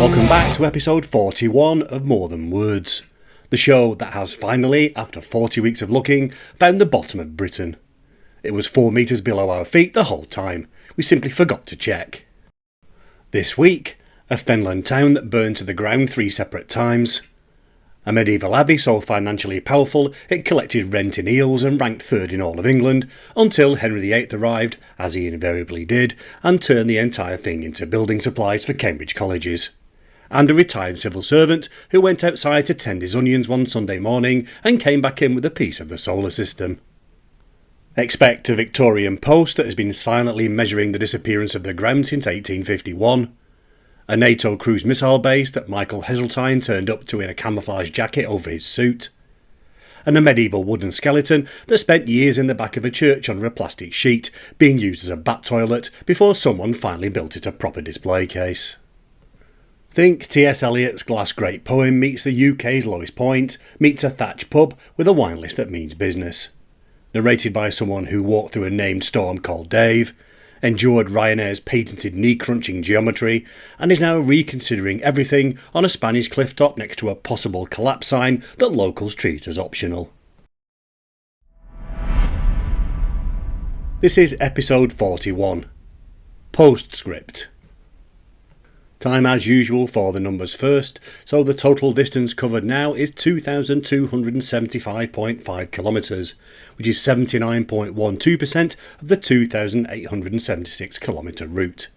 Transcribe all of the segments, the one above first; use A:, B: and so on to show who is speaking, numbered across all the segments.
A: Welcome back to episode 41 of More Than Words, the show that has finally, after 40 weeks of looking, found the bottom of Britain. It was 4 metres below our feet the whole time. We simply forgot to check. This week, a Fenland town that burned to the ground 3 separate times. A medieval abbey so financially powerful it collected rent in eels and ranked 3rd in all of England until Henry VIII arrived, as he invariably did, and turned the entire thing into building supplies for Cambridge colleges. And a retired civil servant who went outside to tend his onions one Sunday morning and came back in with a piece of the solar system. Expect a Victorian post that has been silently measuring the disappearance of the ground since 1851. A NATO cruise missile base that Michael Heseltine turned up to in a camouflage jacket over his suit. And a medieval wooden skeleton that spent years in the back of a church under a plastic sheet, being used as a bat toilet before someone finally built it a proper display case. Think T.S. Eliot's Glass Great Poem meets the UK's Lowest Point, meets a thatched pub with a wine list that means business. Narrated by someone who walked through a named storm called Dave, endured Ryanair's patented knee-crunching geometry, and is now reconsidering everything on a Spanish clifftop next to a possible collapse sign that locals treat as optional. This is episode 41. Postscript. Time as usual for the numbers first, so the total distance covered now is 2,275.5 kilometres, which is 79.12% of the 2,876 kilometre route.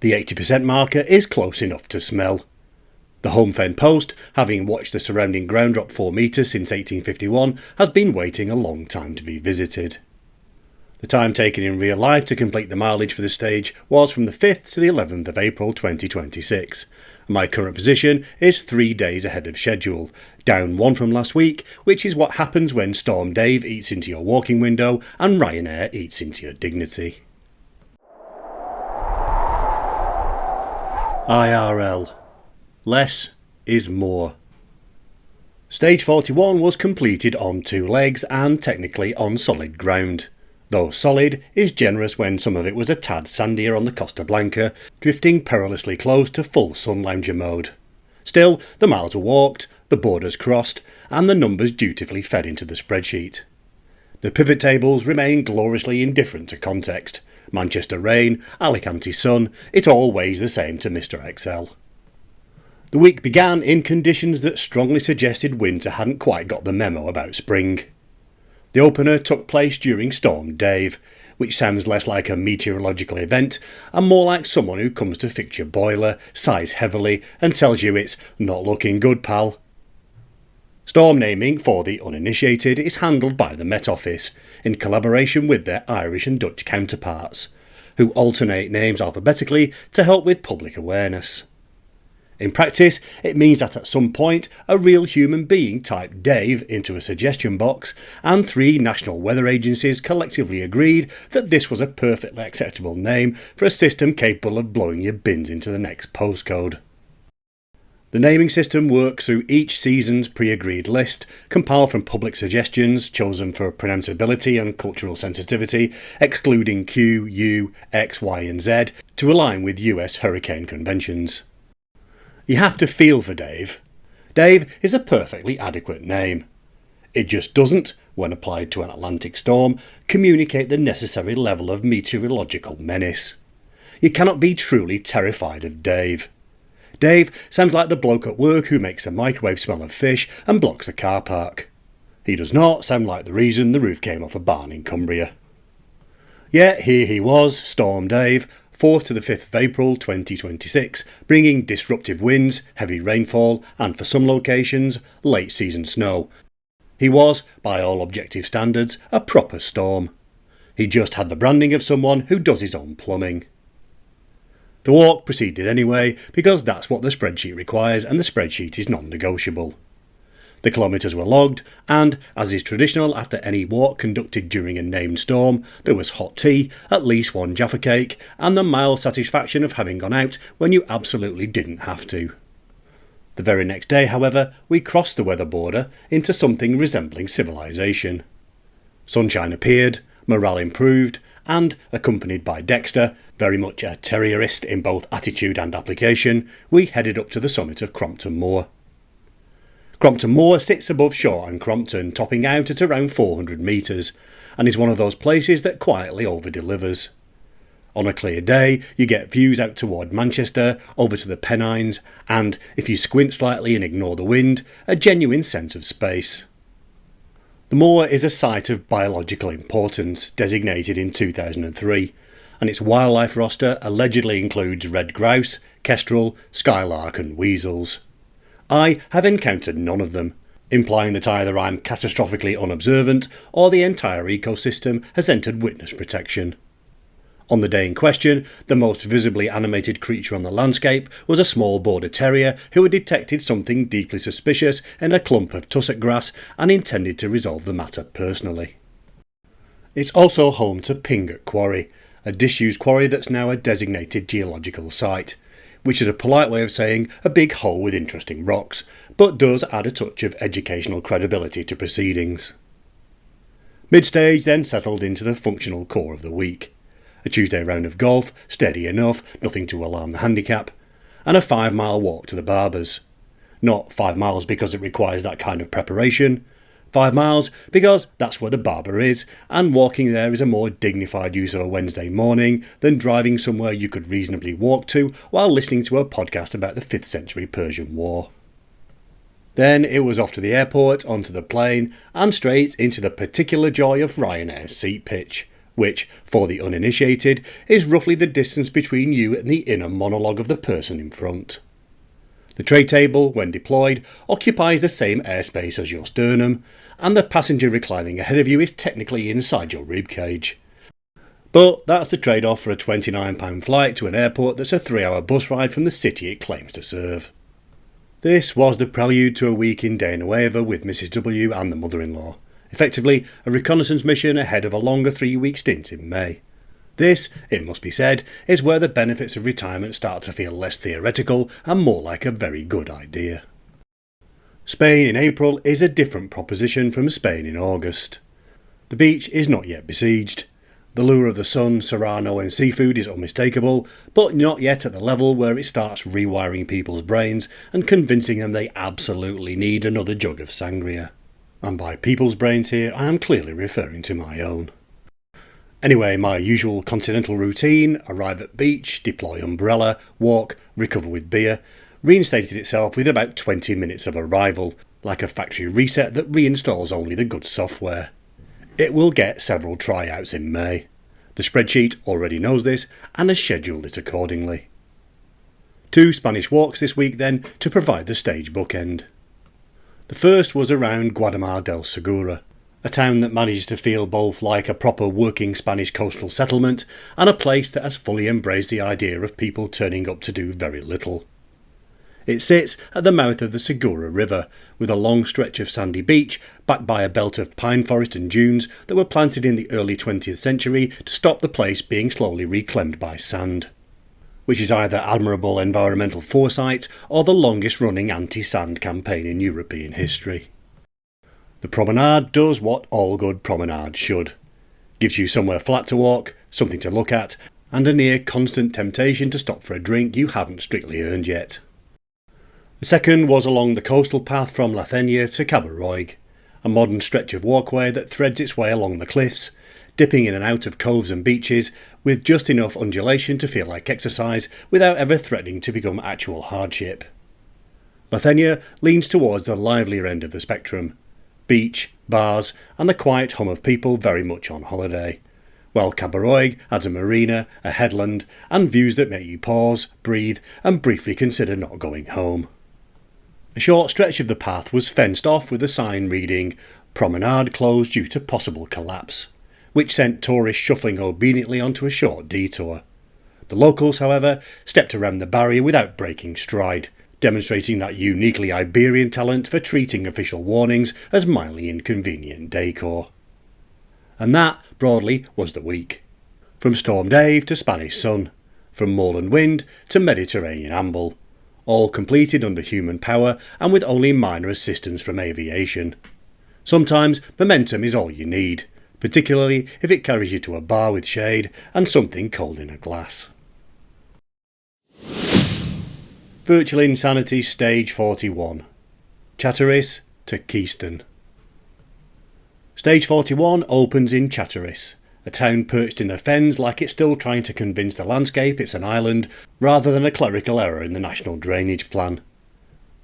A: The 80% marker is close enough to smell. The Holme Fen post, having watched the surrounding ground drop 4 metres since 1851, has been waiting a long time to be visited. The time taken in real life to complete the mileage for the stage was from the 5th to the 11th of April 2026. My current position is 3 days ahead of schedule, down 1 from last week, which is what happens when Storm Dave eats into your walking window and Ryanair eats into your dignity. IRL. Less is more. Stage 41 was completed on 2 legs and technically on solid ground. Though solid is generous when some of it was a tad sandier on the Costa Blanca, drifting perilously close to full sun lounger mode. Still, the miles were walked, the borders crossed, and the numbers dutifully fed into the spreadsheet. The pivot tables remain gloriously indifferent to context. Manchester rain, Alicante sun, it all weighs the same to Mr. Excel. The week began in conditions that strongly suggested winter hadn't quite got the memo about spring. The opener took place during Storm Dave, which sounds less like a meteorological event and more like someone who comes to fix your boiler, sighs heavily and tells you it's not looking good, pal. Storm naming for the uninitiated is handled by the Met Office, in collaboration with their Irish and Dutch counterparts, who alternate names alphabetically to help with public awareness. In practice, it means that at some point a real human being typed Dave into a suggestion box and 3 national weather agencies collectively agreed that this was a perfectly acceptable name for a system capable of blowing your bins into the next postcode. The naming system works through each season's pre-agreed list, compiled from public suggestions chosen for pronounceability and cultural sensitivity, excluding Q, U, X, Y and Z to align with US hurricane conventions. You have to feel for Dave. Dave is a perfectly adequate name. It just doesn't, when applied to an Atlantic storm, communicate the necessary level of meteorological menace. You cannot be truly terrified of Dave. Dave sounds like the bloke at work who makes a microwave smell of fish and blocks the car park. He does not sound like the reason the roof came off a barn in Cumbria. Yet here he was, Storm Dave, 4th to the 5th of April 2026, bringing disruptive winds, heavy rainfall and, for some locations, late season snow. He was, by all objective standards, a proper storm. He just had the branding of someone who does his own plumbing. The walk proceeded anyway, because that's what the spreadsheet requires and the spreadsheet is non-negotiable. The kilometres were logged and, as is traditional after any walk conducted during a named storm, there was hot tea, at least 1 Jaffa cake and the mild satisfaction of having gone out when you absolutely didn't have to. The very next day, however, we crossed the weather border into something resembling civilization. Sunshine appeared, morale improved and, accompanied by Dexter, very much a terrierist in both attitude and application, we headed up to the summit of Crompton Moor. Crompton Moor sits above Shore and Crompton, topping out at around 400 metres, and is one of those places that quietly over-delivers. On a clear day, you get views out toward Manchester, over to the Pennines, and, if you squint slightly and ignore the wind, a genuine sense of space. The moor is a site of biological importance, designated in 2003, and its wildlife roster allegedly includes red grouse, kestrel, skylark and weasels. I have encountered none of them, implying that either I'm catastrophically unobservant or the entire ecosystem has entered witness protection. On the day in question, the most visibly animated creature on the landscape was a small border terrier who had detected something deeply suspicious in a clump of tussock grass and intended to resolve the matter personally. It's also home to Pingot Quarry, a disused quarry that's now a designated geological site, which is a polite way of saying a big hole with interesting rocks, but does add a touch of educational credibility to proceedings. Mid-stage then settled into the functional core of the week. A Tuesday round of golf, steady enough, nothing to alarm the handicap, and a 5-mile walk to the barber's. Not 5 miles because it requires that kind of preparation, 5 miles because that's where the barber is, and walking there is a more dignified use of a Wednesday morning than driving somewhere you could reasonably walk to while listening to a podcast about the 5th century Persian War. Then it was off to the airport, onto the plane, and straight into the particular joy of Ryanair's seat pitch, which, for the uninitiated, is roughly the distance between you and the inner monologue of the person in front. The tray table, when deployed, occupies the same airspace as your sternum, and the passenger reclining ahead of you is technically inside your ribcage. But that's the trade-off for a £29 flight to an airport that's a 3-hour bus ride from the city it claims to serve. This was the prelude to a week in De Nueva with Mrs W and the mother-in-law. Effectively, a reconnaissance mission ahead of a longer 3-week stint in May. This, it must be said, is where the benefits of retirement start to feel less theoretical and more like a very good idea. Spain in April is a different proposition from Spain in August. The beach is not yet besieged. The lure of the sun, serrano and seafood is unmistakable, but not yet at the level where it starts rewiring people's brains and convincing them they absolutely need another jug of sangria. And by people's brains here, I am clearly referring to my own. Anyway, my usual continental routine, arrive at beach, deploy umbrella, walk, recover with beer, reinstated itself within about 20 minutes of arrival, like a factory reset that reinstalls only the good software. It will get several tryouts in May. The spreadsheet already knows this and has scheduled it accordingly. 2 Spanish walks this week then to provide the stage bookend. The first was around Guadamar del Segura, a town that manages to feel both like a proper working Spanish coastal settlement and a place that has fully embraced the idea of people turning up to do very little. It sits at the mouth of the Segura River, with a long stretch of sandy beach backed by a belt of pine forest and dunes that were planted in the early 20th century to stop the place being slowly reclaimed by sand, which is either admirable environmental foresight or the longest running anti-sand campaign in European history. The promenade does what all good promenades should. Gives you somewhere flat to walk, something to look at, and a near constant temptation to stop for a drink you haven't strictly earned yet. The second was along the coastal path from Llathenia to Cabarroig, a modern stretch of walkway that threads its way along the cliffs, dipping in and out of coves and beaches, with just enough undulation to feel like exercise without ever threatening to become actual hardship. Llathenia leans towards the livelier end of the spectrum. Beach, bars, and the quiet hum of people very much on holiday, while Cabarroig adds a marina, a headland, and views that make you pause, breathe, and briefly consider not going home. A short stretch of the path was fenced off with a sign reading "Promenade closed due to possible collapse," which sent tourists shuffling obediently onto a short detour. The locals, however, stepped around the barrier without breaking stride, demonstrating that uniquely Iberian talent for treating official warnings as mildly inconvenient decor. And that, broadly, was the week. From Storm Dave to Spanish Sun, from moorland wind to Mediterranean amble, all completed under human power and with only minor assistance from aviation. Sometimes momentum is all you need. particularly if it carries you to a bar with shade and something cold in a glass. Virtual Insanity Stage 41. Chatteris to Keystone. Stage 41 opens in Chatteris, a town perched in the fens like it's still trying to convince the landscape it's an island rather than a clerical error in the national drainage plan.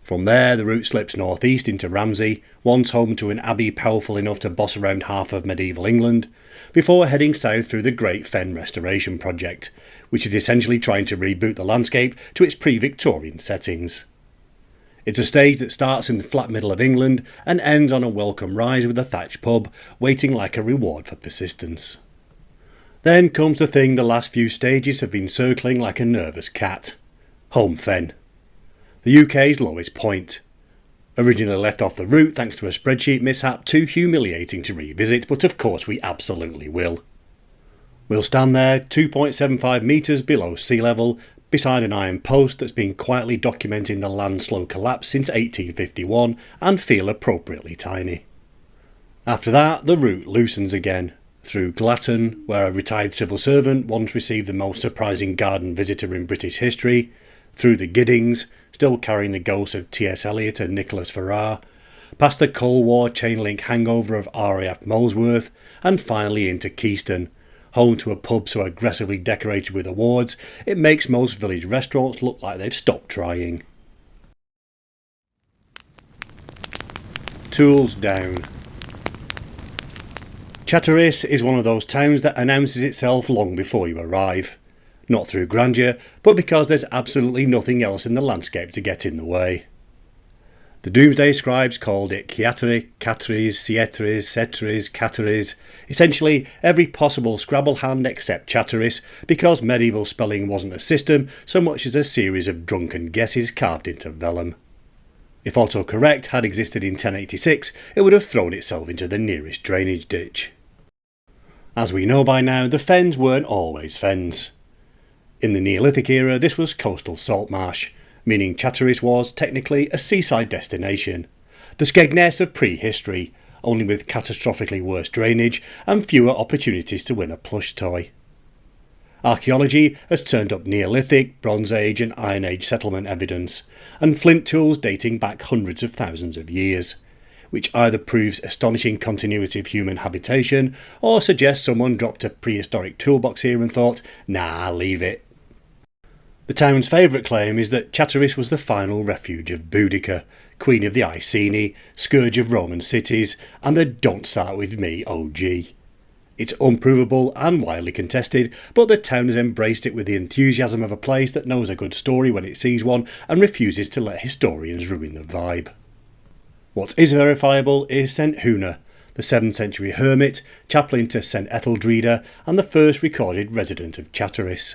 A: From there the route slips northeast into Ramsey, once home to an abbey powerful enough to boss around half of medieval England, before heading south through the Great Fen Restoration Project, which is essentially trying to reboot the landscape to its pre-Victorian settings. It's a stage that starts in the flat middle of England and ends on a welcome rise with a thatched pub, waiting like a reward for persistence. Then comes the thing the last few stages have been circling like a nervous cat: Holme Fen, the UK's lowest point. Originally left off the route thanks to a spreadsheet mishap too humiliating to revisit, but of course we absolutely will. We'll stand there 2.75 metres below sea level, beside an iron post that's been quietly documenting the land's slow collapse since 1851, and feel appropriately tiny. After that, the route loosens again, through Glatton, where a retired civil servant once received the most surprising garden visitor in British history, through the Giddings, still carrying the ghosts of T.S. Eliot and Nicholas Ferrar, past the Cold War chain-link hangover of RAF Molesworth, and finally into Keystone, home to a pub so aggressively decorated with awards it makes most village restaurants look like they've stopped trying. Tools down. Chatteris is one of those towns that announces itself long before you arrive. Not through grandeur, but because there's absolutely nothing else in the landscape to get in the way. The Doomsday scribes called it Chatteris, Chatteris, Chatteris, Chatteris, Chatteris, essentially every possible Scrabble hand except Chatteris, because medieval spelling wasn't a system so much as a series of drunken guesses carved into vellum. If autocorrect had existed in 1086, it would have thrown itself into the nearest drainage ditch. As we know by now, the fens weren't always fens. In the Neolithic era, this was coastal salt marsh, meaning Chatteris was, technically, a seaside destination. The Skegness of prehistory, only with catastrophically worse drainage and fewer opportunities to win a plush toy. Archaeology has turned up Neolithic, Bronze Age and Iron Age settlement evidence, and flint tools dating back hundreds of thousands of years, which either proves astonishing continuity of human habitation or suggests someone dropped a prehistoric toolbox here and thought, nah, leave it. The town's favourite claim is that Chatteris was the final refuge of Boudica, queen of the Iceni, scourge of Roman cities, and the don't start with me OG. It's unprovable and widely contested, but the town has embraced it with the enthusiasm of a place that knows a good story when it sees one and refuses to let historians ruin the vibe. What is verifiable is St Huna, the 7th century hermit, chaplain to St Etheldreda and the first recorded resident of Chatteris.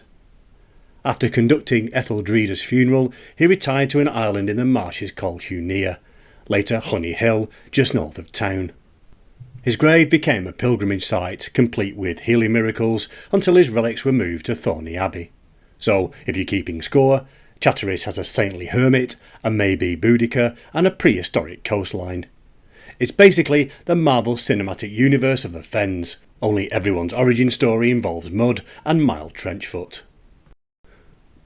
A: After conducting Etheldreda's funeral, he retired to an island in the marshes called Hunea, later Honey Hill, just north of town. His grave became a pilgrimage site, complete with healing miracles, until his relics were moved to Thorney Abbey. So, if you're keeping score, Chatteris has a saintly hermit, a maybe Boudica, and a prehistoric coastline. It's basically the Marvel cinematic universe of the Fens, only everyone's origin story involves mud and mild trench foot.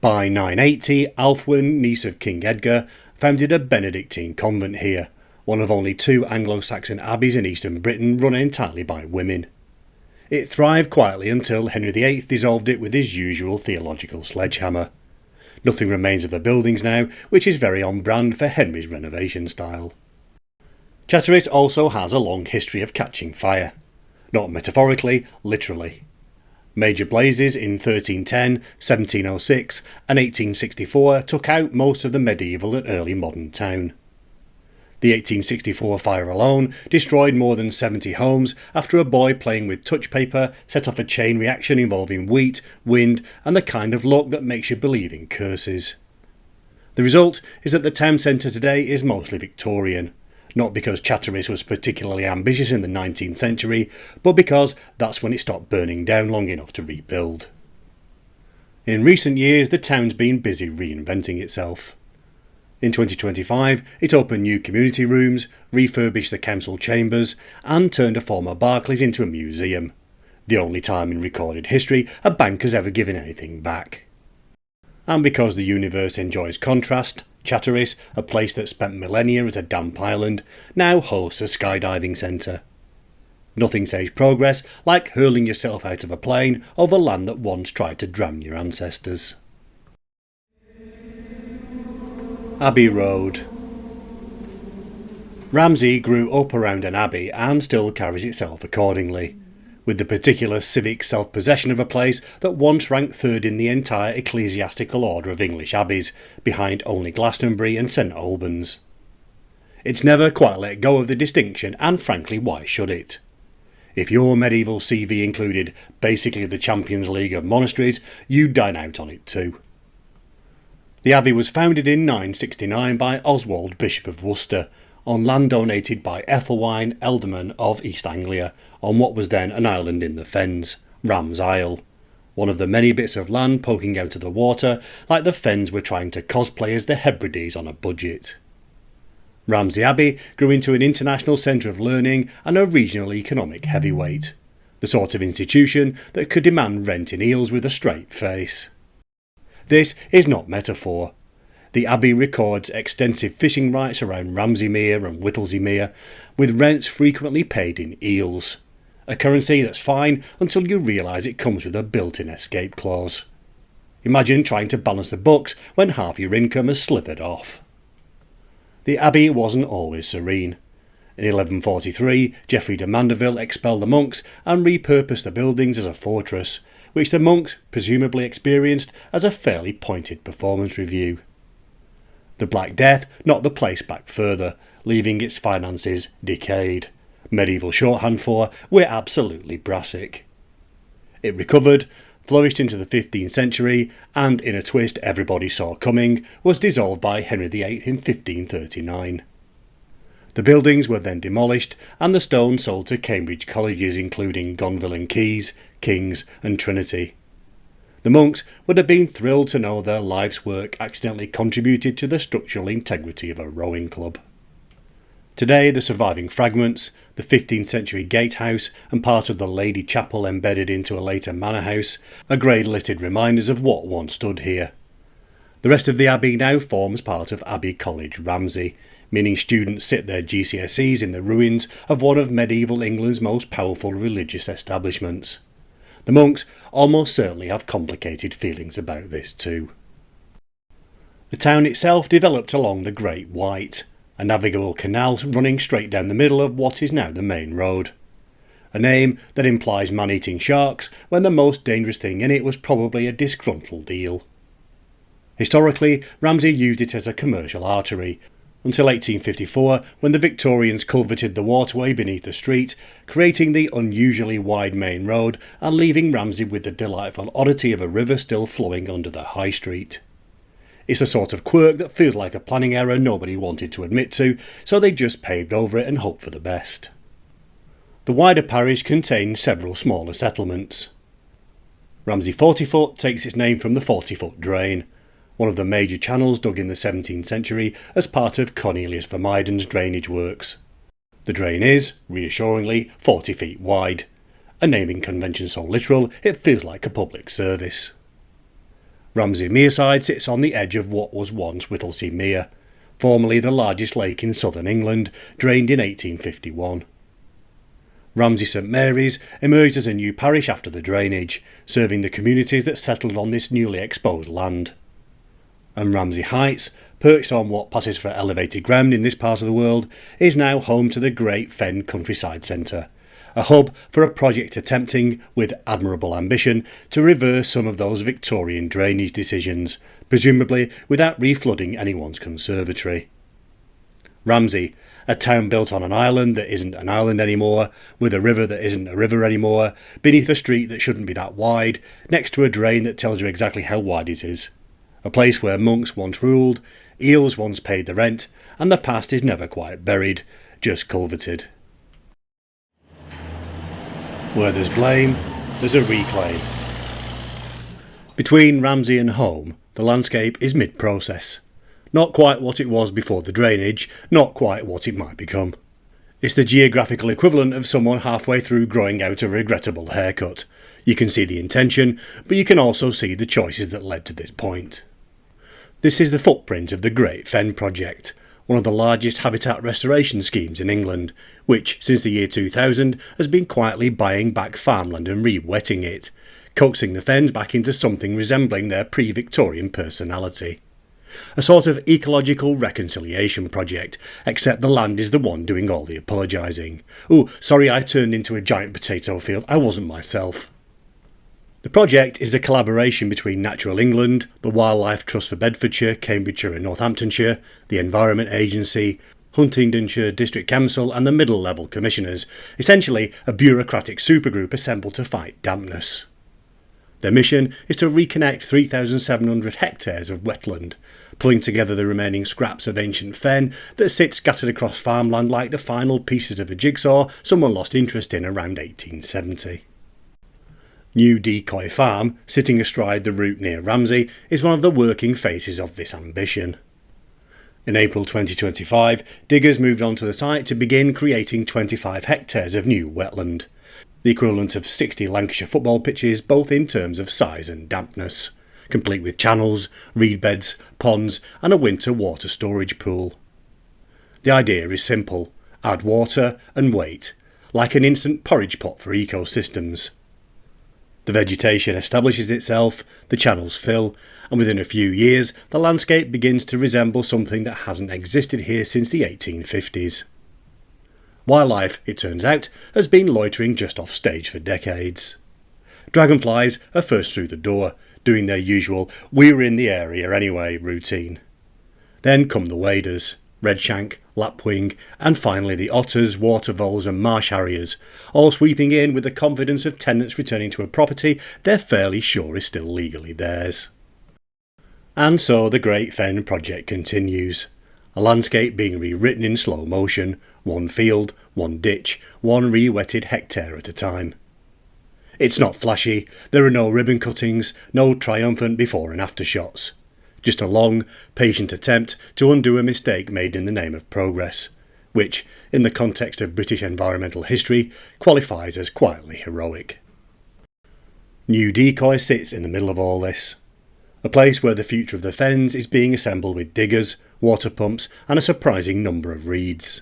A: By 980, Alfwyn, niece of King Edgar, founded a Benedictine convent here, one of only 2 Anglo-Saxon abbeys in eastern Britain run entirely by women. It thrived quietly until Henry VIII dissolved it with his usual theological sledgehammer. Nothing remains of the buildings now, which is very on brand for Henry's renovation style. Chatteris also has a long history of catching fire. Not metaphorically, literally. Major blazes in 1310, 1706 and 1864 took out most of the medieval and early modern town. The 1864 fire alone destroyed more than 70 homes after a boy playing with touch paper set off a chain reaction involving wheat, wind and the kind of luck that makes you believe in curses. The result is that the town centre today is mostly Victorian. Not because Chatteris was particularly ambitious in the 19th century, but because that's when it stopped burning down long enough to rebuild. In recent years, the town's been busy reinventing itself. In 2025, it opened new community rooms, refurbished the council chambers, and turned a former Barclays into a museum. The only time in recorded history a bank has ever given anything back. And because the universe enjoys contrast, Chatteris, a place that spent millennia as a damp island, now hosts a skydiving centre. Nothing says progress like hurling yourself out of a plane over land that once tried to drown your ancestors. Abbey Road. Ramsey grew up around an abbey and still carries itself accordingly, with the particular civic self-possession of a place that once ranked third in the entire ecclesiastical order of English abbeys, behind only Glastonbury and St Albans. It's never quite let go of the distinction, and frankly, why should it? If your medieval CV included basically the Champions League of monasteries, you'd dine out on it too. The abbey was founded in 969 by Oswald, Bishop of Worcester, on land donated by Ethelwine, Ealdorman of East Anglia, on what was then an island in the Fens, Ram's Isle, one of the many bits of land poking out of the water like the Fens were trying to cosplay as the Hebrides on a budget. Ramsey Abbey grew into an international centre of learning and a regional economic heavyweight, the sort of institution that could demand rent in eels with a straight face. This is not metaphor. The Abbey records extensive fishing rights around Ramsey Mere and Whittlesey Mere, with rents frequently paid in eels, a currency that's fine until you realise it comes with a built-in escape clause. Imagine trying to balance the books when half your income has slithered off. The Abbey wasn't always serene. In 1143, Geoffrey de Mandeville expelled the monks and repurposed the buildings as a fortress, which the monks presumably experienced as a fairly pointed performance review. The Black Death knocked the place back further, leaving its finances decayed. Medieval shorthand for "we're absolutely brassic." It recovered, flourished into the 15th century, and in a twist everybody saw coming, was dissolved by Henry VIII in 1539. The buildings were then demolished and the stone sold to Cambridge colleges including Gonville and Caius, King's and Trinity. The monks would have been thrilled to know their life's work accidentally contributed to the structural integrity of a rowing club. Today the surviving fragments, the 15th century gatehouse and part of the Lady Chapel embedded into a later manor house, are grey-littered reminders of what once stood here. The rest of the abbey now forms part of Abbey College, Ramsey, meaning students sit their GCSEs in the ruins of one of medieval England's most powerful religious establishments. The monks almost certainly have complicated feelings about this too. The town itself developed along the Great White, a navigable canal running straight down the middle of what is now the main road. A name that implies man-eating sharks when the most dangerous thing in it was probably a disgruntled eel. Historically, Ramsey used it as a commercial artery, until 1854 when the Victorians culverted the waterway beneath the street, creating the unusually wide main road and leaving Ramsey with the delightful oddity of a river still flowing under the high street. It's a sort of quirk that feels like a planning error nobody wanted to admit to, so they just paved over it and hoped for the best. The wider parish contains several smaller settlements. Ramsey 40foot takes its name from the 40-foot drain, one of the major channels dug in the 17th century as part of Cornelius Vermuyden's drainage works. The drain is, reassuringly, 40 feet wide, a naming convention so literal it feels like a public service. Ramsey Mereside sits on the edge of what was once Whittlesey Mere, formerly the largest lake in southern England, drained in 1851. Ramsey St Mary's emerged as a new parish after the drainage, serving the communities that settled on this newly exposed land. And Ramsey Heights, perched on what passes for elevated ground in this part of the world, is now home to the Great Fen Countryside Centre, a hub for a project attempting, with admirable ambition, to reverse some of those Victorian drainage decisions, presumably without reflooding anyone's conservatory. Ramsey, a town built on an island that isn't an island anymore, with a river that isn't a river anymore, beneath a street that shouldn't be that wide, next to a drain that tells you exactly how wide it is. A place where monks once ruled, eels once paid the rent, and the past is never quite buried, just culverted. Where there's blame, there's a reclaim. Between Ramsey and Holme, the landscape is mid-process. Not quite what it was before the drainage, not quite what it might become. It's the geographical equivalent of someone halfway through growing out a regrettable haircut. You can see the intention, but you can also see the choices that led to this point. This is the footprint of the Great Fen project, one of the largest habitat restoration schemes in England, which since the year 2000 has been quietly buying back farmland and re-wetting it, coaxing the fens back into something resembling their pre-Victorian personality. A sort of ecological reconciliation project, except the land is the one doing all the apologising. Ooh, sorry I turned into a giant potato field, I wasn't myself. The project is a collaboration between Natural England, the Wildlife Trust for Bedfordshire, Cambridgeshire and Northamptonshire, the Environment Agency, Huntingdonshire District Council and the middle level commissioners, essentially a bureaucratic supergroup assembled to fight dampness. Their mission is to reconnect 3,700 hectares of wetland, pulling together the remaining scraps of ancient fen that sit scattered across farmland like the final pieces of a jigsaw someone lost interest in around 1870. New Decoy Farm, sitting astride the route near Ramsey, is one of the working faces of this ambition. In April 2025, diggers moved onto the site to begin creating 25 hectares of new wetland, the equivalent of 60 Lancashire football pitches both in terms of size and dampness, complete with channels, reed beds, ponds and a winter water storage pool. The idea is simple: add water and wait, like an instant porridge pot for ecosystems. The vegetation establishes itself, the channels fill, and within a few years the landscape begins to resemble something that hasn't existed here since the 1850s. Wildlife, it turns out, has been loitering just off stage for decades. Dragonflies are first through the door, doing their usual "we're in the area anyway" routine. Then come the waders, redshank, lapwing, and finally the otters, water voles and marsh harriers, all sweeping in with the confidence of tenants returning to a property they're fairly sure is still legally theirs. And so the Great Fen project continues, a landscape being rewritten in slow motion, one field, one ditch, one re-wetted hectare at a time. It's not flashy, there are no ribbon cuttings, no triumphant before and after shots. Just a long, patient attempt to undo a mistake made in the name of progress, which, in the context of British environmental history, qualifies as quietly heroic. New Decoy sits in the middle of all this, a place where the future of the fens is being assembled with diggers, water pumps and a surprising number of reeds.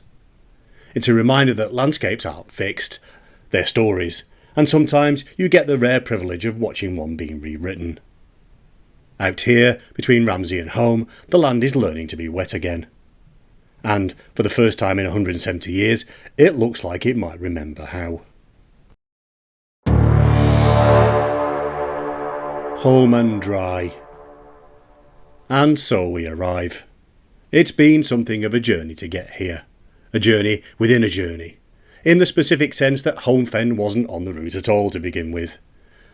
A: It's a reminder that landscapes aren't fixed, they're stories, and sometimes you get the rare privilege of watching one being rewritten. Out here, between Ramsey and Holme, the land is learning to be wet again. And, for the first time in 170 years, it looks like it might remember how. Home and dry. And so we arrive. It's been something of a journey to get here. A journey within a journey, in the specific sense that Holme Fen wasn't on the route at all to begin with.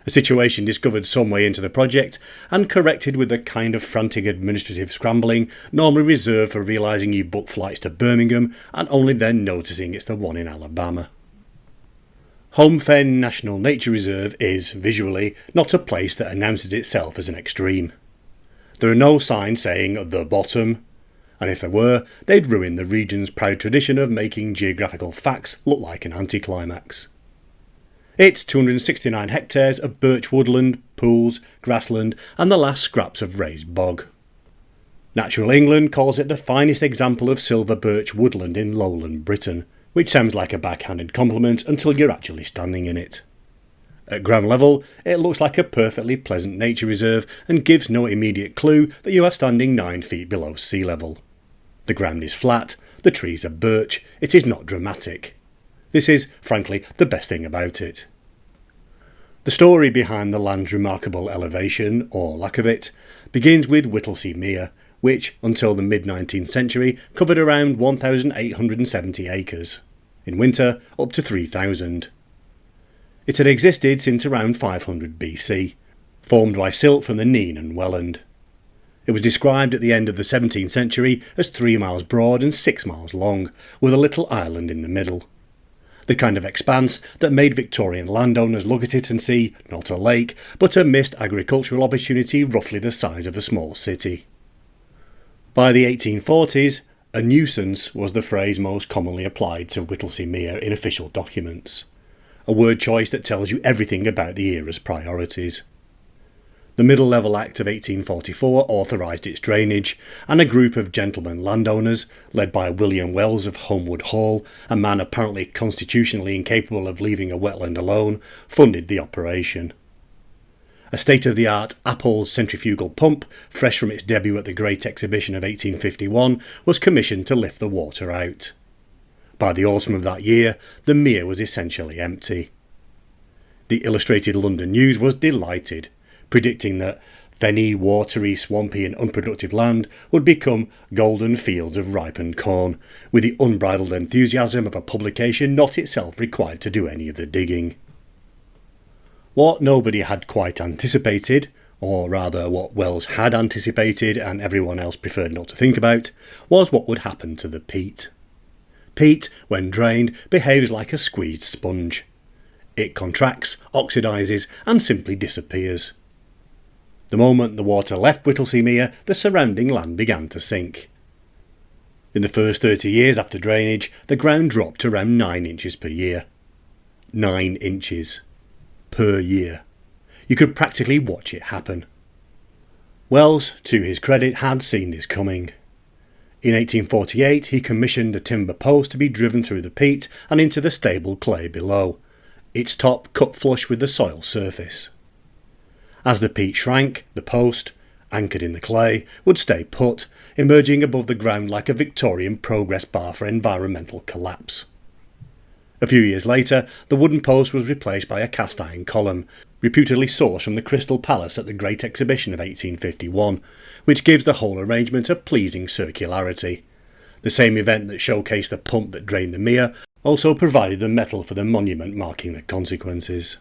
A: A situation discovered some way into the project and corrected with the kind of frantic administrative scrambling normally reserved for realising you've booked flights to Birmingham and only then noticing it's the one in Alabama. Holme Fen National Nature Reserve is, visually, not a place that announces itself as an extreme. There are no signs saying "the bottom", and if there were, they'd ruin the region's proud tradition of making geographical facts look like an anticlimax. It's 269 hectares of birch woodland, pools, grassland and the last scraps of raised bog. Natural England calls it the finest example of silver birch woodland in lowland Britain, which sounds like a backhanded compliment until you're actually standing in it. At ground level, it looks like a perfectly pleasant nature reserve and gives no immediate clue that you are standing 9 feet below sea level. The ground is flat, the trees are birch, it is not dramatic. This is, frankly, the best thing about it. The story behind the land's remarkable elevation, or lack of it, begins with Whittlesea Mere, which, until the mid-19th century, covered around 1,870 acres. In winter, up to 3,000. It had existed since around 500 BC, formed by silt from the Nene and Welland. It was described at the end of the 17th century as 3 miles broad and 6 miles long, with a little island in the middle. The kind of expanse that made Victorian landowners look at it and see, not a lake, but a missed agricultural opportunity roughly the size of a small city. By the 1840s, a nuisance was the phrase most commonly applied to Whittlesea Mere in official documents, a word choice that tells you everything about the era's priorities. The Middle Level Act of 1844 authorised its drainage, and a group of gentlemen landowners, led by William Wells of Homewood Hall, a man apparently constitutionally incapable of leaving a wetland alone, funded the operation. A state-of-the-art Apple centrifugal pump, fresh from its debut at the Great Exhibition of 1851, was commissioned to lift the water out. By the autumn of that year, the mere was essentially empty. The Illustrated London News was delighted, predicting that fenny, watery, swampy and unproductive land would become golden fields of ripened corn, with the unbridled enthusiasm of a publication not itself required to do any of the digging. What nobody had quite anticipated, or rather what Wells had anticipated and everyone else preferred not to think about, was what would happen to the peat. Peat, when drained, behaves like a squeezed sponge. It contracts, oxidises and simply disappears. The moment the water left Whittlesea Mere, the surrounding land began to sink. In the first 30 years after drainage, the ground dropped around 9 inches per year. 9 inches. Per year. You could practically watch it happen. Wells, to his credit, had seen this coming. In 1848 he commissioned a timber post to be driven through the peat and into the stable clay below, its top cut flush with the soil surface. As the peat shrank, the post, anchored in the clay, would stay put, emerging above the ground like a Victorian progress bar for environmental collapse. A few years later, the wooden post was replaced by a cast iron column, reputedly sourced from the Crystal Palace at the Great Exhibition of 1851, which gives the whole arrangement a pleasing circularity. The same event that showcased the pump that drained the mere also provided the metal for the monument marking the consequences.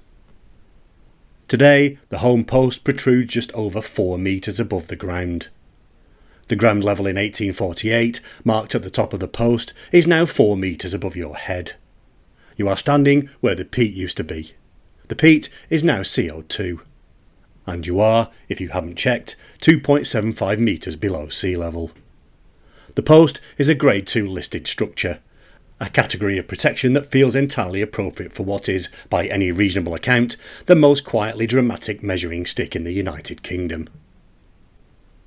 A: Today, the home post protrudes just over 4 metres above the ground. The ground level in 1848, marked at the top of the post, is now 4 metres above your head. You are standing where the peat used to be. The peat is now CO2. And you are, if you haven't checked, 2.75 metres below sea level. The post is a Grade 2 listed structure, a category of protection that feels entirely appropriate for what is, by any reasonable account, the most quietly dramatic measuring stick in the United Kingdom.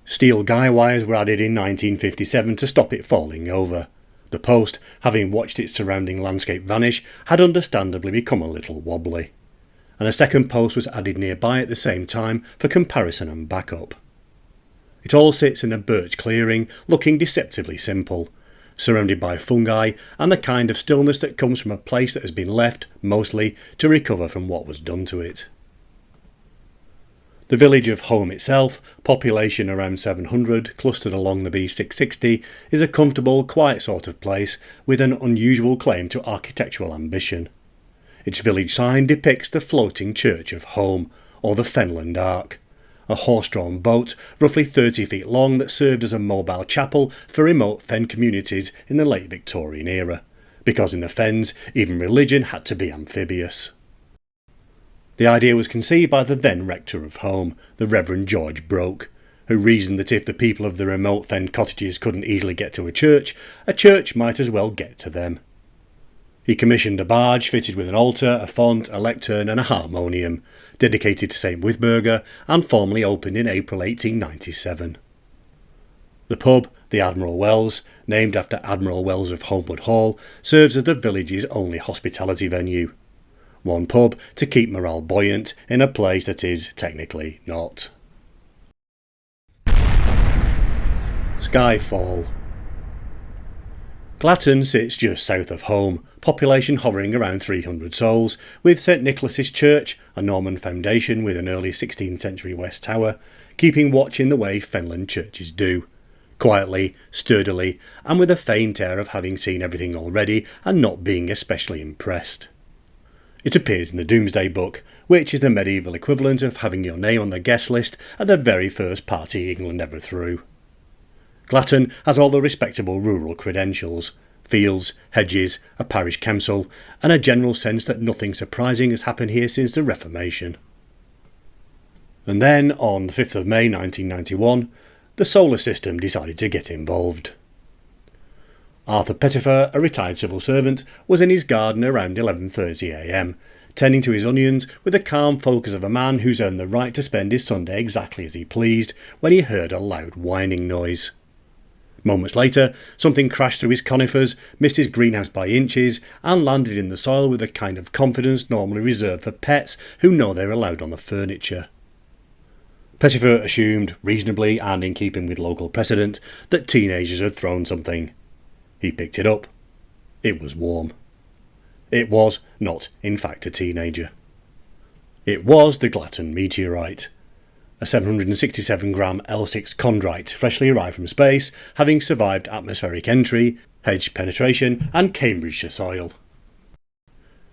A: Steel guy wires were added in 1957 to stop it falling over. The post, having watched its surrounding landscape vanish, had understandably become a little wobbly, and a second post was added nearby at the same time for comparison and backup. It all sits in a birch clearing, looking deceptively simple, surrounded by fungi and the kind of stillness that comes from a place that has been left, mostly, to recover from what was done to it. The village of Holme itself, population around 700, clustered along the B660, is a comfortable, quiet sort of place with an unusual claim to architectural ambition. Its village sign depicts the floating church of Holme, or the Fenland Ark, a horse-drawn boat roughly 30 feet long that served as a mobile chapel for remote fen communities in the late Victorian era, because in the fens even religion had to be amphibious. The idea was conceived by the then rector of Holme, the Reverend George Bloke, who reasoned that if the people of the remote fen cottages couldn't easily get to a church might as well get to them. He commissioned a barge fitted with an altar, a font, a lectern and a harmonium, dedicated to St Withburger, and formally opened in April 1897. The pub, the Admiral Wells, named after Admiral Wells of Homewood Hall, serves as the village's only hospitality venue. One pub to keep morale buoyant in a place that is technically not. Skyfall. Glatton sits just south of Holme, population hovering around 300 souls, with St Nicholas's Church, a Norman foundation with an early 16th century west tower, keeping watch in the way Fenland churches do, quietly, sturdily, and with a faint air of having seen everything already and not being especially impressed. It appears in the Domesday Book, which is the medieval equivalent of having your name on the guest list at the very first party England ever threw. Glatton has all the respectable rural credentials: fields, hedges, a parish council, and a general sense that nothing surprising has happened here since the Reformation. And then, on the 5th of May 1991, the solar system decided to get involved. Arthur Pettifer, a retired civil servant, was in his garden around 11:30 a.m, tending to his onions with the calm focus of a man who's earned the right to spend his Sunday exactly as he pleased, when he heard a loud whining noise. Moments later, something crashed through his conifers, missed his greenhouse by inches, and landed in the soil with the kind of confidence normally reserved for pets who know they're allowed on the furniture. Pettifer assumed, reasonably and in keeping with local precedent, that teenagers had thrown something. He picked it up. It was warm. It was not, in fact, a teenager. It was the Glatton meteorite, a 767-gram L6 chondrite freshly arrived from space, having survived atmospheric entry, hedge penetration and Cambridgeshire soil.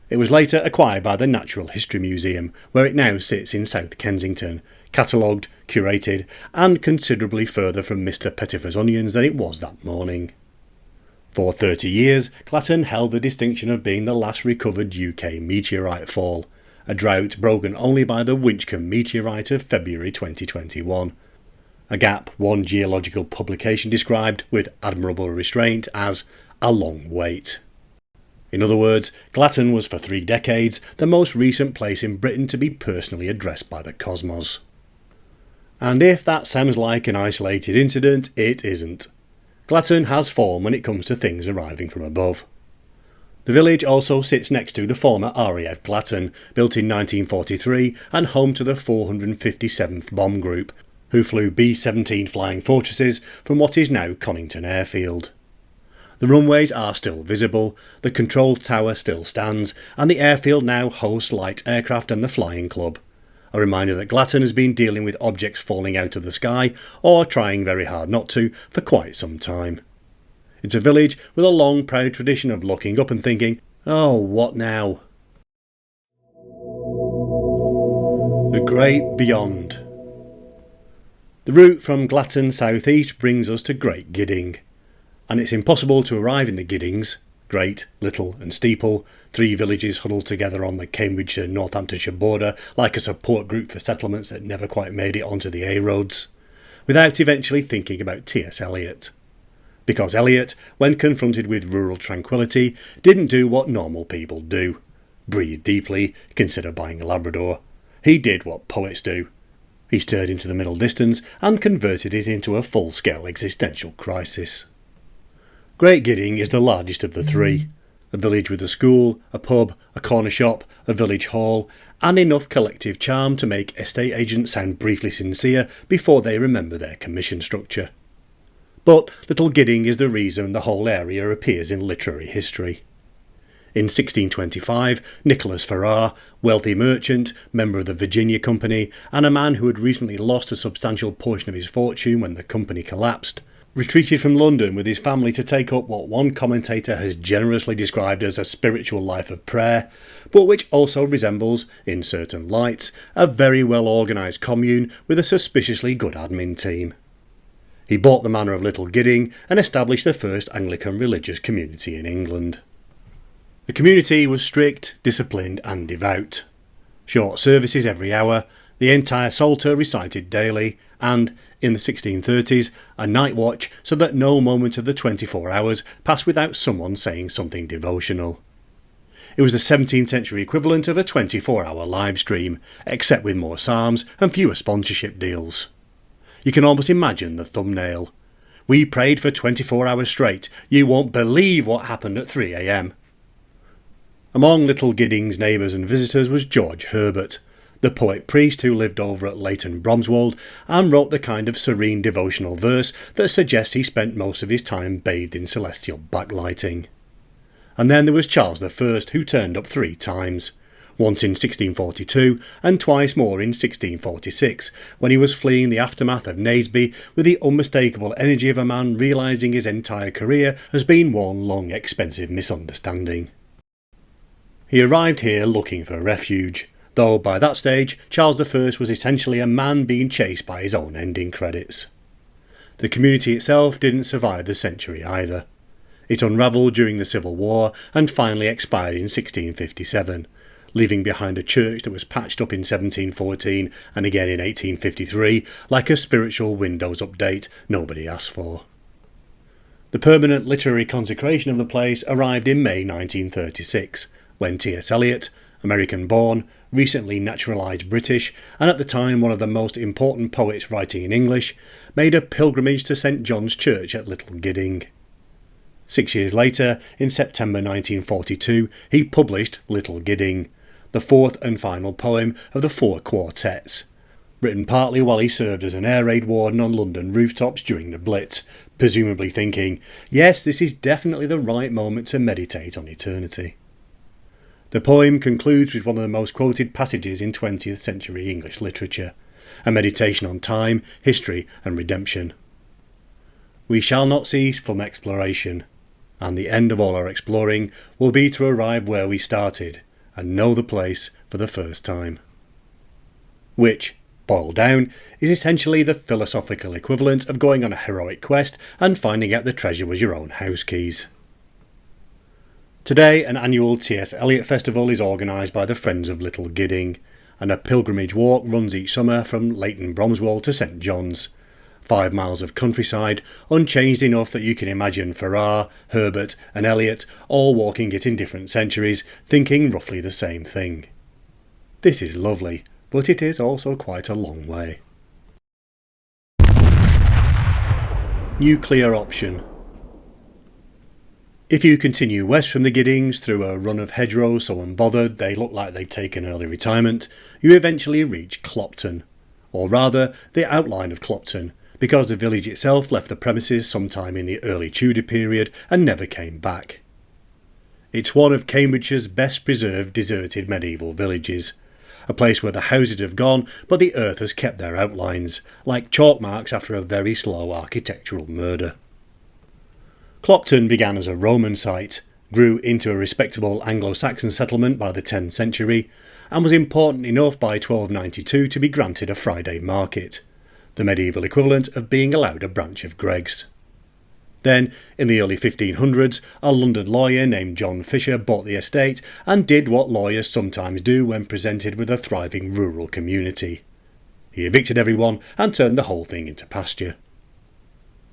A: It was later acquired by the Natural History Museum, where it now sits in South Kensington, catalogued, curated and considerably further from Mr. Pettifer's onions than it was that morning. For 30 years, Glatton held the distinction of being the last recovered UK meteorite fall, a drought broken only by the Winchcombe meteorite of February 2021. A gap one geological publication described, with admirable restraint, as a long wait. In other words, Glatton was for 3 decades the most recent place in Britain to be personally addressed by the cosmos. And if that sounds like an isolated incident, it isn't. Glatton has form when it comes to things arriving from above. The village also sits next to the former RAF Glatton, built in 1943 and home to the 457th Bomb Group, who flew B-17 flying fortresses from what is now Conington Airfield. The runways are still visible, the control tower still stands, and the airfield now hosts light aircraft and the Flying Club. A reminder that Glatton has been dealing with objects falling out of the sky, or trying very hard not to, for quite some time. It's a village with a long proud tradition of looking up and thinking, oh, what now? The Great Beyond. The route from Glatton south east brings us to Great Gidding, and it's impossible to arrive in the Giddings, Great, Little and Steeple, 3 villages huddled together on the Cambridgeshire-Northamptonshire border like a support group for settlements that never quite made it onto the A-roads, without eventually thinking about T.S. Eliot. Because Eliot, when confronted with rural tranquillity, didn't do what normal people do. Breathe deeply, consider buying a Labrador. He did what poets do. He stared into the middle distance and converted it into a full-scale existential crisis. Great Gidding is the largest of the 3. A village with a school, a pub, a corner shop, a village hall, and enough collective charm to make estate agents sound briefly sincere before they remember their commission structure. But Little Gidding is the reason the whole area appears in literary history. In 1625, Nicholas Ferrar, wealthy merchant, member of the Virginia Company, and a man who had recently lost a substantial portion of his fortune when the company collapsed, retreated from London with his family to take up what one commentator has generously described as a spiritual life of prayer, but which also resembles, in certain lights, a very well organised commune with a suspiciously good admin team. He bought the manor of Little Gidding and established the first Anglican religious community in England. The community was strict, disciplined and devout. Short services every hour, the entire Psalter recited daily, and, in the 1630s, a night watch so that no moment of the 24 hours passed without someone saying something devotional. It was the 17th century equivalent of a 24-hour live stream, except with more psalms and fewer sponsorship deals. You can almost imagine the thumbnail. We prayed for 24 hours straight. You won't believe what happened at 3 a.m. Among Little Gidding's neighbours and visitors was George Herbert, the poet-priest who lived over at Leighton Bromswold and wrote the kind of serene devotional verse that suggests he spent most of his time bathed in celestial backlighting. And then there was Charles I, who turned up 3 times, once in 1642 and twice more in 1646, when he was fleeing the aftermath of Naseby with the unmistakable energy of a man realising his entire career has been one long expensive misunderstanding. He arrived here looking for refuge, though by that stage Charles I was essentially a man being chased by his own ending credits. The community itself didn't survive the century either. It unravelled during the Civil War and finally expired in 1657, leaving behind a church that was patched up in 1714 and again in 1853, like a spiritual Windows update nobody asked for. The permanent literary consecration of the place arrived in May 1936, when T.S. Eliot, American-born, recently naturalised British, and at the time one of the most important poets writing in English, made a pilgrimage to St John's Church at Little Gidding. 6 years later, in September 1942, he published Little Gidding, the fourth and final poem of the 4 quartets, written partly while he served as an air raid warden on London rooftops during the Blitz, presumably thinking, yes, this is definitely the right moment to meditate on eternity. The poem concludes with one of the most quoted passages in 20th century English literature, a meditation on time, history and redemption. We shall not cease from exploration, and the end of all our exploring will be to arrive where we started and know the place for the first time. Which, boiled down, is essentially the philosophical equivalent of going on a heroic quest and finding out the treasure was your own house keys. Today, an annual T.S. Eliot Festival is organised by the Friends of Little Gidding, and a pilgrimage walk runs each summer from Leighton Bromswell to St John's. 5 miles of countryside, unchanged enough that you can imagine Farrar, Herbert and Eliot all walking it in different centuries, thinking roughly the same thing. This is lovely, but it is also quite a long way. Nuclear option. If you continue west from the Giddings through a run of hedgerows so unbothered they look like they've taken early retirement, you eventually reach Clopton, or rather the outline of Clopton, because the village itself left the premises sometime in the early Tudor period and never came back. It's one of Cambridgeshire's best preserved deserted medieval villages, a place where the houses have gone but the earth has kept their outlines, like chalk marks after a very slow architectural murder. Clopton began as a Roman site, grew into a respectable Anglo-Saxon settlement by the 10th century, and was important enough by 1292 to be granted a Friday market, the medieval equivalent of being allowed a branch of Greggs. Then, in the early 1500s, a London lawyer named John Fisher bought the estate and did what lawyers sometimes do when presented with a thriving rural community. He evicted everyone and turned the whole thing into pasture.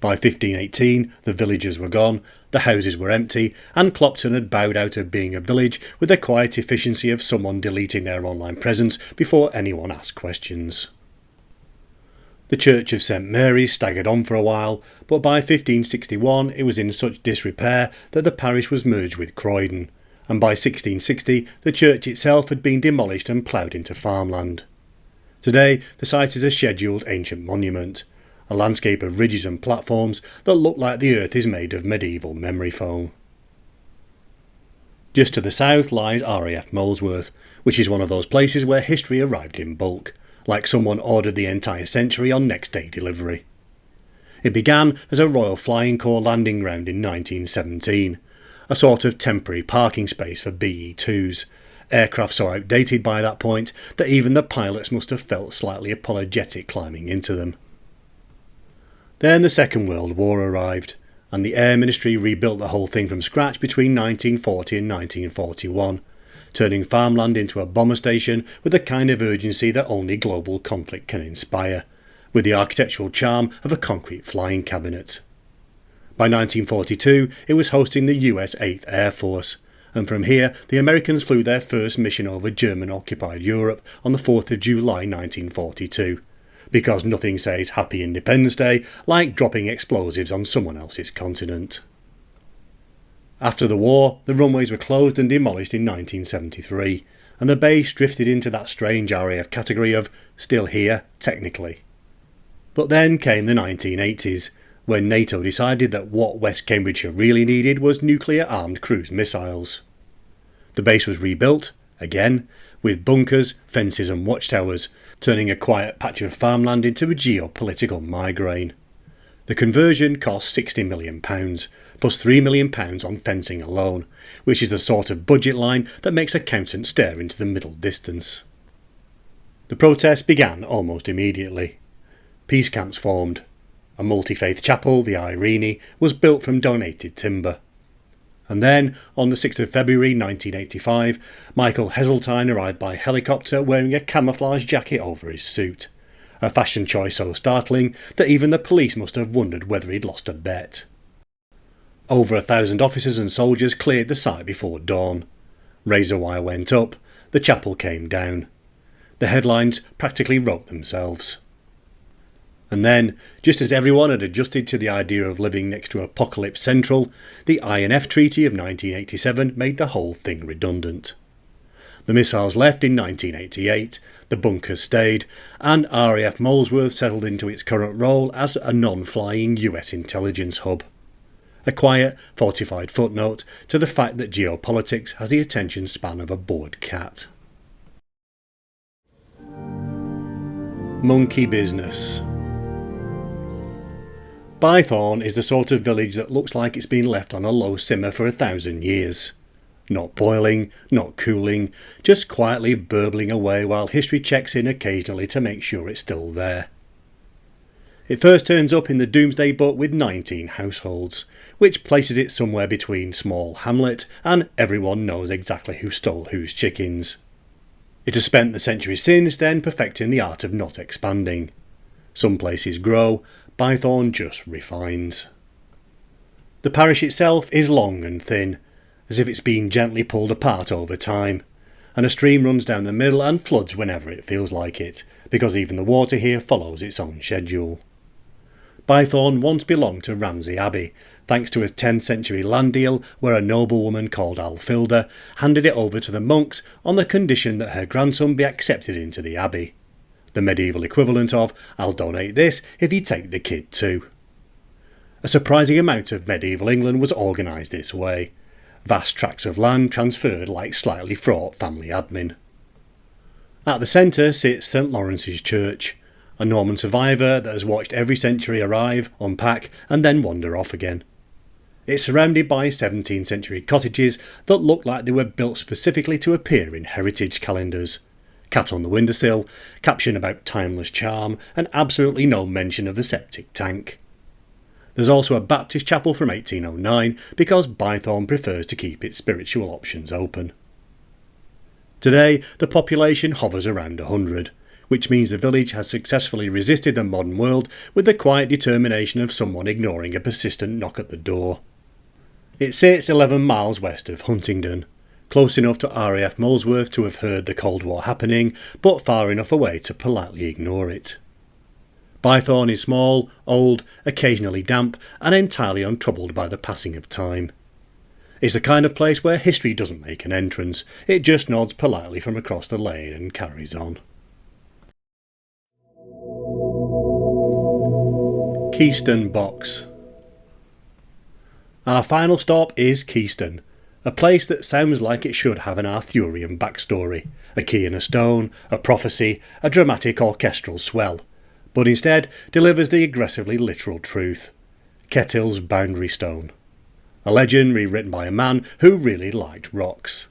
A: By 1518, the villagers were gone, the houses were empty, and Clopton had bowed out of being a village with the quiet efficiency of someone deleting their online presence before anyone asked questions. The Church of St Mary's staggered on for a while, but by 1561 it was in such disrepair that the parish was merged with Croydon, and by 1660 the church itself had been demolished and ploughed into farmland. Today the site is a scheduled ancient monument, a landscape of ridges and platforms that look like the earth is made of medieval memory foam. Just to the south lies RAF Molesworth, which is one of those places where history arrived in bulk, like someone ordered the entire century on next day delivery. It began as a Royal Flying Corps landing ground in 1917, a sort of temporary parking space for BE-2s, aircraft so outdated by that point that even the pilots must have felt slightly apologetic climbing into them. Then the Second World War arrived, and the Air Ministry rebuilt the whole thing from scratch between 1940 and 1941, turning farmland into a bomber station with the kind of urgency that only global conflict can inspire, with the architectural charm of a concrete flying cabinet. By 1942 it was hosting the US 8th Air Force, and from here the Americans flew their first mission over German-occupied Europe on the 4th of July 1942, because nothing says Happy Independence Day like dropping explosives on someone else's continent. After the war, the runways were closed and demolished in 1973, and the base drifted into that strange RAF category of still here, technically. But then came the 1980s, when NATO decided that what West Cambridgeshire really needed was nuclear-armed cruise missiles. The base was rebuilt, again, with bunkers, fences and watchtowers, turning a quiet patch of farmland into a geopolitical migraine. The conversion cost £60 million, plus £3 million on fencing alone, which is the sort of budget line that makes accountants stare into the middle distance. The protest began almost immediately. Peace camps formed. A multi-faith chapel, the Irene, was built from donated timber. And then, on the 6th of February 1985, Michael Heseltine arrived by helicopter wearing a camouflage jacket over his suit. A fashion choice so startling that even the police must have wondered whether he'd lost a bet. Over 1,000 officers and soldiers cleared the site before dawn. Razor wire went up, the chapel came down. The headlines practically wrote themselves. And then, just as everyone had adjusted to the idea of living next to Apocalypse Central, the INF Treaty of 1987 made the whole thing redundant. The missiles left in 1988, the bunkers stayed, and RAF Molesworth settled into its current role as a non-flying US intelligence hub. A quiet, fortified footnote to the fact that geopolitics has the attention span of a bored cat. Monkey business. Bythorn is the sort of village that looks like it's been left on a low simmer for 1,000 years. Not boiling, not cooling, just quietly burbling away while history checks in occasionally to make sure it's still there. It first turns up in the Domesday Book with 19 households, which places it somewhere between Small Hamlet and everyone knows exactly who stole whose chickens. It has spent the centuries since then perfecting the art of not expanding. Some places grow, Bythorn just refines. The parish itself is long and thin, as if it's been gently pulled apart over time, and a stream runs down the middle and floods whenever it feels like it, because even the water here follows its own schedule. Bythorn once belonged to Ramsey Abbey, thanks to a 10th century land deal where a noblewoman called Alfilda handed it over to the monks on the condition that her grandson be accepted into the abbey. The medieval equivalent of, I'll donate this if you take the kid too. A surprising amount of medieval England was organised this way. Vast tracts of land transferred like slightly fraught family admin. At the centre sits St Lawrence's Church, a Norman survivor that has watched every century arrive, unpack and then wander off again. It's surrounded by 17th century cottages that look like they were built specifically to appear in heritage calendars. Cat on the windowsill, caption about timeless charm, and absolutely no mention of the septic tank. There's also a Baptist chapel from 1809 because Bythorn prefers to keep its spiritual options open. Today, the population hovers around 100, which means the village has successfully resisted the modern world with the quiet determination of someone ignoring a persistent knock at the door. It sits 11 miles west of Huntingdon, close enough to RAF Molesworth to have heard the Cold War happening, but far enough away to politely ignore it. Bythorn is small, old, occasionally damp, and entirely untroubled by the passing of time. It's the kind of place where history doesn't make an entrance, it just nods politely from across the lane and carries on. Keystone Box. Our final stop is Keystone, a place that sounds like it should have an Arthurian backstory, a key in a stone, a prophecy, a dramatic orchestral swell, but instead delivers the aggressively literal truth. Kettil's boundary stone. A legend rewritten by a man who really liked rocks.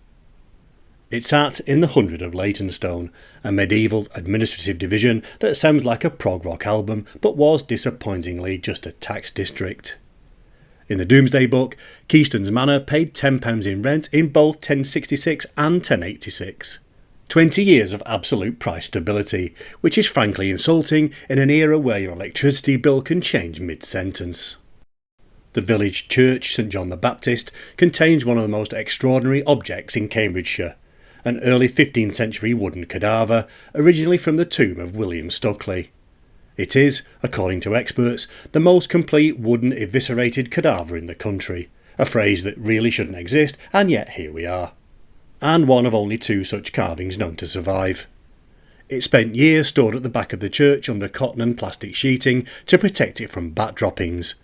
A: It sat in the 100 of Leytonstone, a medieval administrative division that sounds like a prog rock album but was disappointingly just a tax district. In the Domesday Book, Keystone's manor paid £10 in rent in both 1066 and 1086. 20 years of absolute price stability, which is frankly insulting in an era where your electricity bill can change mid-sentence. The village church, St John the Baptist, contains one of the most extraordinary objects in Cambridgeshire, an early 15th century wooden cadaver, originally from the tomb of William Stuckley. It is, according to experts, the most complete wooden eviscerated cadaver in the country, a phrase that really shouldn't exist, and yet here we are. And one of only 2 such carvings known to survive. It spent years stored at the back of the church under cotton and plastic sheeting to protect it from bat droppings,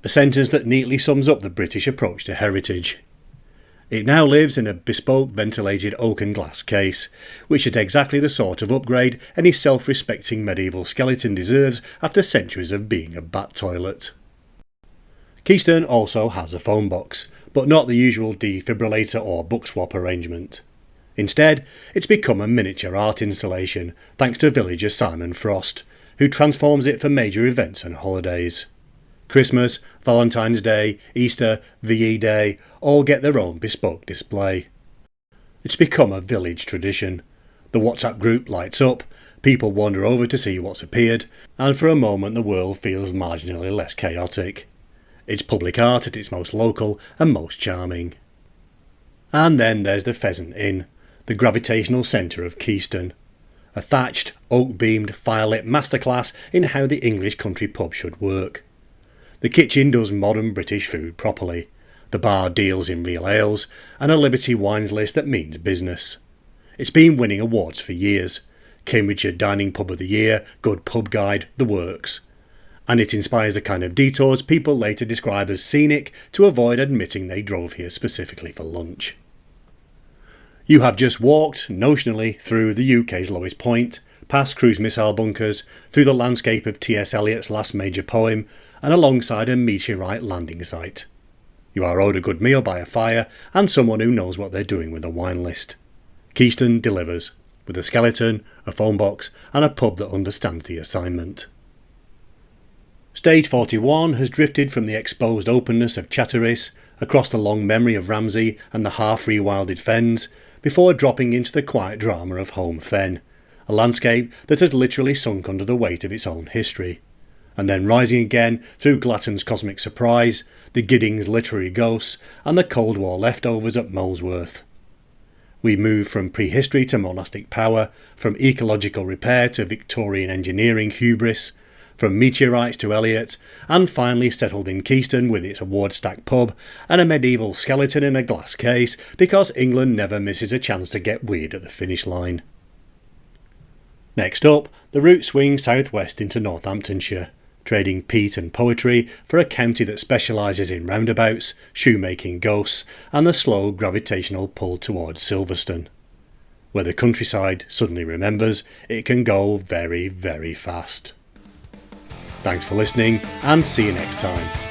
A: a sentence that neatly sums up the British approach to heritage. It now lives in a bespoke ventilated oak and glass case, which is exactly the sort of upgrade any self-respecting medieval skeleton deserves after centuries of being a bat toilet. Keystone also has a phone box, but not the usual defibrillator or book swap arrangement. Instead, it's become a miniature art installation, thanks to villager Simon Frost, who transforms it for major events and holidays. Christmas, Valentine's Day, Easter, VE Day all get their own bespoke display. It's become a village tradition. The WhatsApp group lights up, people wander over to see what's appeared, and for a moment the world feels marginally less chaotic. It's public art at its most local and most charming. And then there's the Pheasant Inn, the gravitational centre of Keystone. A thatched, oak-beamed, fire-lit masterclass in how the English country pub should work. The kitchen does modern British food properly. The bar deals in real ales, and a Liberty wines list that means business. It's been winning awards for years. Cambridgeshire Dining Pub of the Year, Good Pub Guide, the works. And it inspires the kind of detours people later describe as scenic to avoid admitting they drove here specifically for lunch. You have just walked, notionally, through the UK's lowest point, past cruise missile bunkers, through the landscape of T.S. Eliot's last major poem, and alongside a meteorite landing site. You are owed a good meal by a fire and someone who knows what they're doing with a wine list. Keystone delivers, with a skeleton, a phone box, and a pub that understands the assignment. Stage 41 has drifted from the exposed openness of Chatteris across the long memory of Ramsey and the half-rewilded fens, before dropping into the quiet drama of Holme Fen, a landscape that has literally sunk under the weight of its own history, and then rising again through Glatton's cosmic surprise, the Giddings literary ghosts, and the Cold War leftovers at Molesworth. We move from prehistory to monastic power, from ecological repair to Victorian engineering hubris, from meteorites to Eliot, and finally settled in Keystone with its award-stacked pub and a medieval skeleton in a glass case, because England never misses a chance to get weird at the finish line. Next up, the route swings southwest into Northamptonshire, trading peat and poetry for a county that specialises in roundabouts, shoemaking ghosts, and the slow gravitational pull towards Silverstone. Where the countryside suddenly remembers, it can go very, very fast. Thanks for listening, and see you next time.